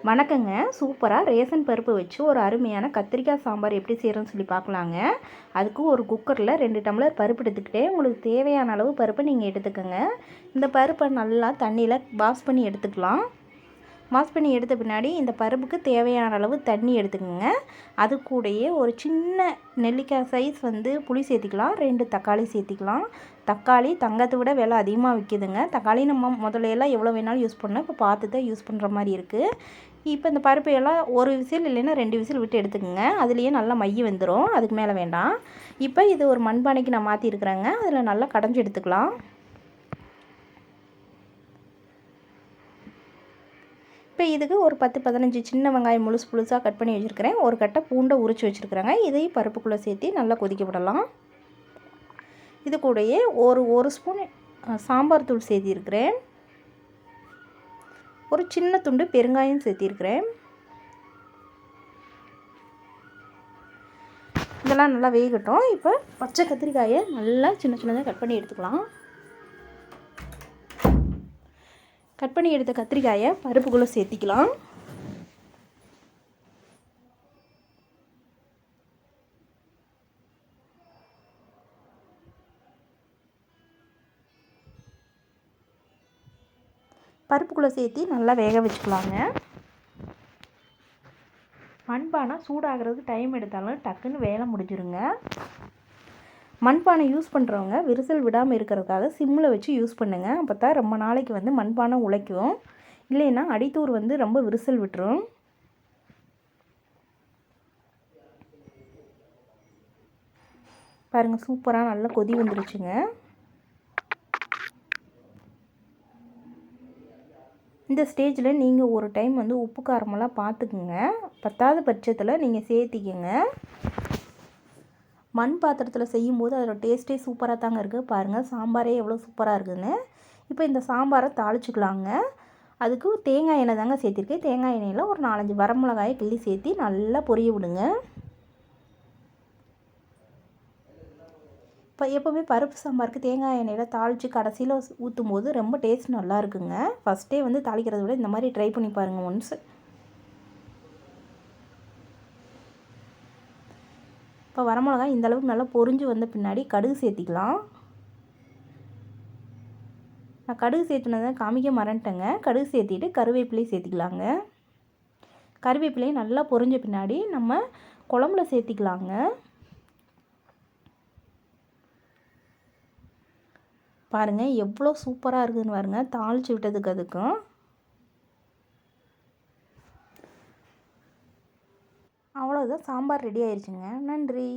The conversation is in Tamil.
வணக்கங்க. சூப்பராக ரேஷன் பருப்பு வச்சு ஒரு அருமையான கத்திரிக்காய் சாம்பார் எப்படி செய்கிறோன்னு சொல்லி பார்க்கலாங்க. அதுக்கு ஒரு குக்கரில் 2 டம்ளர் பருப்பு எடுத்துக்கிட்டே உங்களுக்கு தேவையான அளவு பருப்பை நீங்கள் எடுத்துக்கோங்க. இந்த பருப்பை நல்லா தண்ணியில் வாஷ் பண்ணி எடுத்துக்கலாம். வாஷ் பண்ணி எடுத்த பின்னாடி இந்த பருப்புக்கு தேவையான அளவு தண்ணி எடுத்துக்கோங்க. அது கூடயே ஒரு சின்ன நெல்லிக்காய் சைஸ் புளி சேர்த்திக்கலாம். 2 தக்காளி சேர்த்திக்கலாம். தக்காளி தங்கத்தை விட விலை அதிகமாக விற்கிதுங்க. தக்காளி நம்ம முதலையெல்லாம் எவ்வளோ வேணாலும் யூஸ் பண்ணோம். இப்போ பார்த்து தான் யூஸ் பண்ணுற மாதிரி இருக்குது. இப்போ இந்த பருப்பையெல்லாம் ஒரு விசில் இல்லைன்னா 2 விசில் விட்டு எடுத்துக்கோங்க. அதுலேயே நல்லா மைய வந்துடும், அதுக்கு மேலே வேண்டாம். இப்போ இது ஒரு மண்பானைக்கு நான் மாற்றிருக்கிறேங்க. அதில் நல்லா கடைஞ்சி எடுத்துக்கலாம். இப்போ இதுக்கு ஒரு 10-15 சின்ன வெங்காயம் முழுசாக கட் பண்ணி வச்சுருக்கிறேன். ஒரு கட்டை பூண்டை உரித்து வச்சுருக்குறேங்க. இதையும் பருப்புக்குள்ளே சேர்த்து நல்லா கொதிக்க விடலாம். இது கூடயே ஒரு ஸ்பூன் சாம்பார் தூள் சேர்த்திருக்கிறேன். ஒரு சின்ன துண்டு பெருங்காயம் சேர்த்திருக்கிறேன். இதெல்லாம் நல்லா வேகட்டும். இப்போ பச்சை கத்திரிக்காயை நல்லா சின்ன சின்னதாக கட் பண்ணி எடுத்துக்கலாம். கட் பண்ணி எடுத்த கத்திரிக்காயை பருப்புக்குள்ளே சேர்த்திக்கலாம். பருப்புக்குள்ளே சேர்த்து நல்லா வேக வச்சுக்கலாங்க. மண்பானை சூடாகிறதுக்கு டைம் எடுத்தாலும் டக்குன்னு வேலை முடிஞ்சிருங்க. மண்பானை யூஸ் பண்ணுறவங்க விரிசல் விடாமல் இருக்கிறதுக்காக சிம்மில் வச்சு யூஸ் பண்ணுங்கள். அப்போ தான் ரொம்ப நாளைக்கு மண்பானை உழைக்கும். இல்லைன்னா அடித்தூர் ரொம்ப விரிசல் விட்டுரும். பாருங்கள், சூப்பராக நல்லா கொதி வந்துருச்சுங்க. இந்த ஸ்டேஜில் நீங்கள் ஒரு டைம் உப்பு காரமெல்லாம் பார்த்துக்குங்க. பத்தாவது பட்சத்தில் நீங்கள் சேர்த்திக்கங்க. மண் பாத்திரத்தில் செய்யும்போது அதோட டேஸ்ட்டே சூப்பராக தாங்க இருக்குது. பாருங்கள், சாம்பாரே எவ்வளோ சூப்பராக இருக்குதுன்னு. இப்போ இந்த சாம்பாரை தாளிச்சுக்கலாங்க. அதுக்கு தேங்காய் எண்ணெய் தாங்க சேர்த்திருக்கேன். தேங்காய் எண்ணெயில் ஒரு 4-5 வரமிளகாயை கிள்ளி சேர்த்து நல்லா பொரிய விடுங்க. இப்போ எப்போவுமே பருப்பு சாம்பாருக்கு தேங்காய் எண்ணெயில் தாளித்து கடைசியில் ஊற்றும் போது ரொம்ப டேஸ்ட் நல்லா இருக்குங்க. ஃபஸ்ட்டே தாளிக்கிறத விட இந்த மாதிரி ட்ரை பண்ணி பாருங்கள் ஒன்ஸ். இப்போ வரமிளகாய் இந்த அளவுக்கு நல்லா பொரிஞ்சு வந்த பின்னாடி கடுகு சேர்த்திக்கலாம். நான் கடுகு சேர்த்துனதை காமிக்க மறந்துட்டேங்க. கடுகு சேர்த்திட்டு கருவேப்பிலையும் சேர்த்திக்கலாங்க. கருவேப்பிலையும் நல்லா பொரிஞ்ச பின்னாடி நம்ம குழம்புல சேர்த்திக்கலாங்க. பாருங்கள், எவ்வளோ சூப்பராக இருக்குதுன்னு பாருங்கள் தாளித்து விட்டதுக்கு. அதுக்கும் அவ்வளோதான், சாம்பார் ரெடி ஆயிடுச்சுங்க. நன்றி.